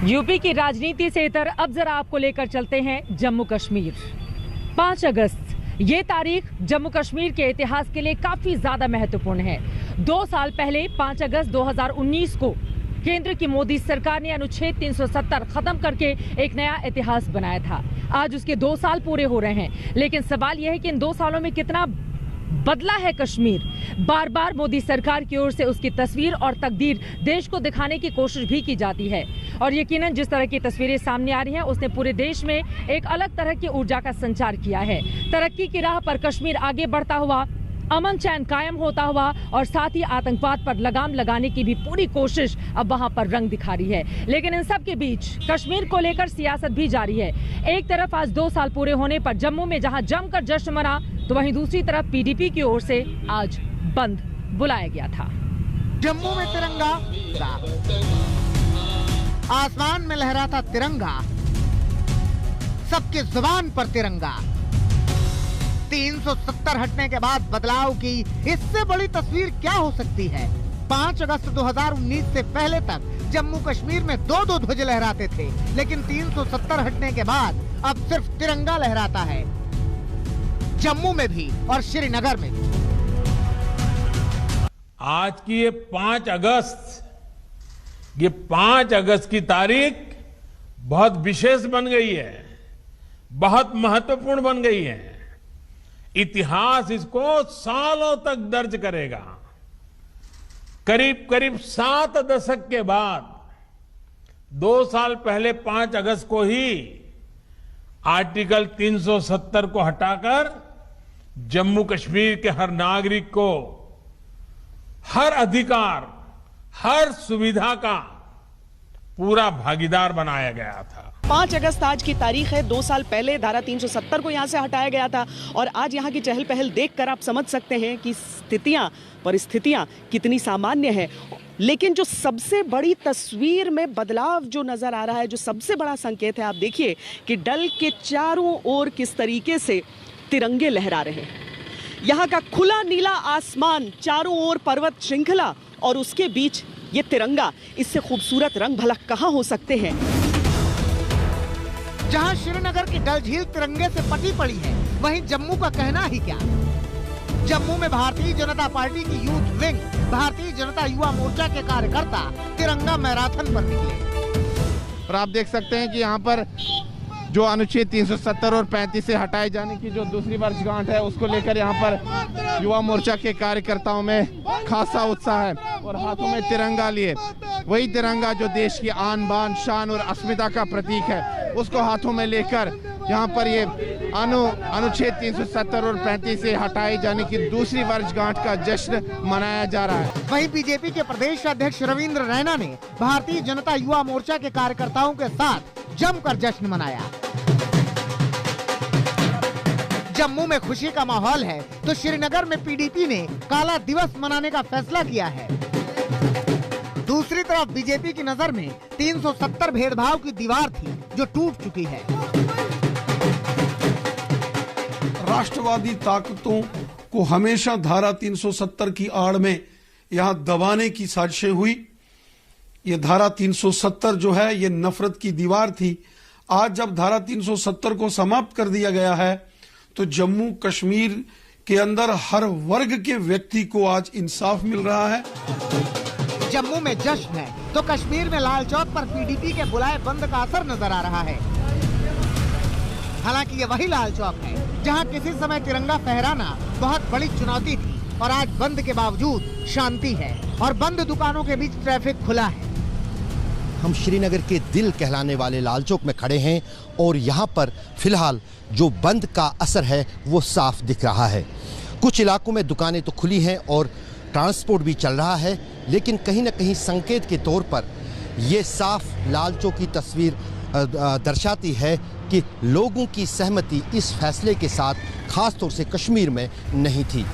UP की राजनीति से इतर अब जरा आपको लेकर चलते हैं जम्मू कश्मीर। 5 अगस्त ये तारीख जम्मू कश्मीर के इतिहास के लिए काफी ज्यादा महत्वपूर्ण है। 2 साल पहले 5 अगस्त 2019 को केंद्र की मोदी सरकार ने अनुच्छेद 370 खत्म करके एक नया इतिहास बनाया था। आज उसके 2 साल पूरे हो रहे हैं, लेकिन सवाल यह है कि इन 2 सालों में कितना बदला है कश्मीर। बार बार मोदी सरकार की ओर से उसकी तस्वीर और तकदीर देश को दिखाने की कोशिश भी की जाती है, और यकीनन जिस तरह की तस्वीरें सामने आ रही हैं उसने पूरे देश में एक अलग तरह की ऊर्जा का संचार किया है। तरक्की की राह पर कश्मीर आगे बढ़ता हुआ, अमन चैन कायम होता हुआ, और साथ ही आतंकवाद पर लगाम लगाने की भी पूरी कोशिश अब वहां पर रंग दिखा रही है। लेकिन इन सब के बीच कश्मीर को लेकर सियासत भी जारी है। एक तरफ आज 2 साल पूरे होने पर जम्मू में जहां जमकर जश्न मना, तो वहीं दूसरी तरफ पीडीपी की ओर से आज बंद बुलाया गया था। जम्मू में तिरंगा, आसमान में लहराता तिरंगा, सबके जुबान पर तिरंगा। 370 हटने के बाद बदलाव की इससे बड़ी तस्वीर क्या हो सकती है। 5 अगस्त 2019 से पहले तक जम्मू कश्मीर में 2-2 ध्वज लहराते थे, लेकिन 370 हटने के बाद अब सिर्फ तिरंगा लहराता है, जम्मू में भी और श्रीनगर में भी। आज की ये 5 अगस्त की तारीख बहुत विशेष बन गई है, बहुत महत्वपूर्ण बन गई है। इतिहास इसको सालों तक दर्ज करेगा। करीब करीब 7 दशक के बाद 2 साल पहले 5 अगस्त को ही आर्टिकल 370 को हटाकर जम्मू कश्मीर के हर नागरिक को हर अधिकार, हर सुविधा का पूरा भागीदार बनाया गया था। 5 अगस्त आज की तारीख है। 2 साल पहले धारा 370 को यहाँ से हटाया गया था, और आज यहाँ की चहल पहल देखकर आप समझ सकते हैं कि परिस्थितियाँ कितनी सामान्य है। लेकिन जो सबसे बड़ी तस्वीर में बदलाव जो नजर आ रहा है, जो सबसे बड़ा संकेत है, आप देखिए कि डल के चारों ओर किस तरीके से तिरंगे लहरा रहे हैं। यहाँ का खुला नीला आसमान, चारों ओर पर्वत श्रृंखला, और उसके बीच ये तिरंगा। इससे खूबसूरत रंग भला कहाँ हो सकते हैं। जहां श्रीनगर की डल झील तिरंगे से पटी पड़ी है, वहीं जम्मू का कहना ही क्या। जम्मू में भारतीय जनता पार्टी की यूथ विंग, भारतीय जनता युवा मोर्चा के कार्यकर्ता तिरंगा मैराथन पर निकले। और आप देख सकते हैं कि यहाँ पर जो अनुच्छेद 370 और 35 से हटाए जाने की जो दूसरी वर्षगांठ है, उसको लेकर यहाँ पर युवा मोर्चा के कार्यकर्ताओं में खासा उत्साह है, और हाथों में तिरंगा लिए, वही तिरंगा जो देश की आन बान शान और अस्मिता का प्रतीक है, उसको हाथों में लेकर यहाँ पर ये अनुच्छेद 370 और 35 से हटाए जाने की दूसरी वर्षगांठ का जश्न मनाया जा रहा है। वहीं बीजेपी के प्रदेश अध्यक्ष रविंद्र रैना ने भारतीय जनता युवा मोर्चा के कार्यकर्ताओं के साथ जमकर जश्न मनाया। जम्मू में खुशी का माहौल है, तो श्रीनगर में पीडीपी ने काला दिवस मनाने का फैसला किया है। दूसरी तरफ बीजेपी की नजर में 370 भेदभाव की दीवार थी, जो टूट चुकी है। राष्ट्रवादी ताकतों को हमेशा धारा 370 की आड़ में यहाँ दबाने की साजिशें हुई। ये धारा 370 जो है, ये नफरत की दीवार थी। आज जब धारा 370 को समाप्त कर दिया गया है, तो जम्मू कश्मीर के अंदर हर वर्ग के व्यक्ति को आज इंसाफ मिल रहा है। जम्मू में जश्न है, तो कश्मीर में लाल चौक पर पीडीपी के बुलाए बंद का असर नजर आ रहा है। हालांकि ये वही लाल चौक है जहां किसी समय तिरंगा फहराना बहुत बड़ी चुनौती थी, और आज बंद के बावजूद शांति है, और बंद दुकानों के बीच ट्रैफिक खुला है। हम श्रीनगर के दिल कहलाने वाले लाल चौक में खड़े हैं, और यहाँ पर फिलहाल जो बंद का असर है वो साफ दिख रहा है। कुछ इलाकों में दुकानें तो खुली हैं और ट्रांसपोर्ट भी चल रहा है, लेकिन कहीं ना कहीं संकेत के तौर पर ये साफ लाल चौक की तस्वीर दर्शाती है कि लोगों की सहमति इस फैसले के साथ खास तौर से कश्मीर में नहीं थी।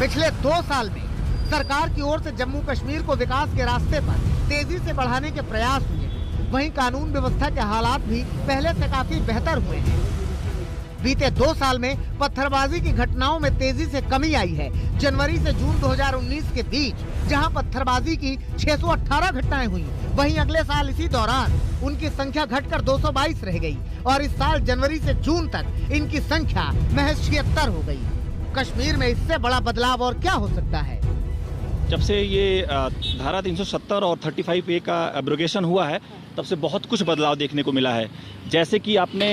पिछले 2 साल में सरकार की ओर से जम्मू कश्मीर को विकास के रास्ते पर तेजी से बढ़ाने के प्रयास हुए, वहीं कानून व्यवस्था के हालात भी पहले से काफी बेहतर हुए हैं। बीते 2 साल में पत्थरबाजी की घटनाओं में तेजी से कमी आई है। जनवरी से जून 2019 के बीच जहां पत्थरबाजी की 618 घटनाएं हुई, वहीं अगले साल इसी दौरान उनकी संख्या घटकर 222 रह गई और इस साल जनवरी से जून तक इनकी संख्या महज 76 हो गई। कश्मीर में इससे बड़ा बदलाव और क्या हो सकता है? जब से ये धारा 370 और 35A का एब्रोगेशन हुआ है, तब से बहुत कुछ बदलाव देखने को मिला है। जैसे कि आपने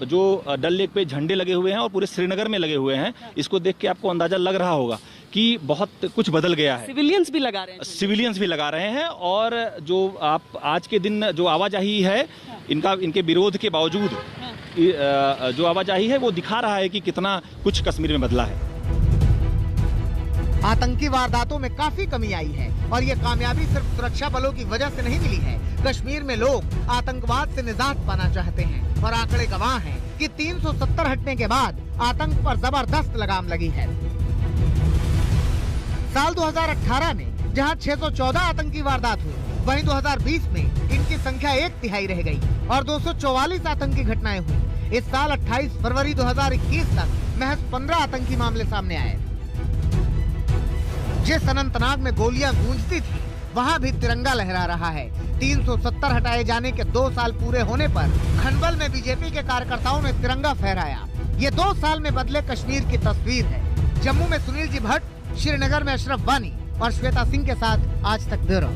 जो डल लेक पे झंडे लगे हुए हैं और पूरे श्रीनगर में लगे हुए हैं, इसको देख के आपको अंदाजा लग रहा होगा कि बहुत कुछ बदल गया है। सिविलियंस भी लगा रहे हैं। सिविलियंस भी लगा रहे हैं और जो आप आज के दिन जो आवाजाही है, इनके विरोध के बावजूद जो आवाजाही है वो दिखा रहा है कि कितना कुछ कश्मीर में बदला है। आतंकी वारदातों में काफी कमी आई है और ये कामयाबी सिर्फ सुरक्षा बलों की वजह से नहीं मिली है। कश्मीर में लोग आतंकवाद से निजात पाना चाहते हैं और आंकड़े गवाह हैं कि 370 हटने के बाद आतंक पर जबरदस्त लगाम लगी है। साल 2018 में जहां 614 आतंकी वारदात हुई, वहीं 2020 में इनकी संख्या 1/3 रह गई और 244 आतंकी घटनाएं हुई। इस साल 28 फरवरी 2021 तक महज 15 आतंकी मामले सामने आए। जिस अनंतनाग में गोलियां गूंजती थी, वहां भी तिरंगा लहरा रहा है। 370 हटाए जाने के 2 साल पूरे होने पर खनबल में बीजेपी के कार्यकर्ताओं ने तिरंगा फहराया। ये 2 साल में बदले कश्मीर की तस्वीर है। जम्मू में सुनील जी भट्ट, श्रीनगर में अशरफ वानी और श्वेता सिंह के साथ आज तक ब्यूरो।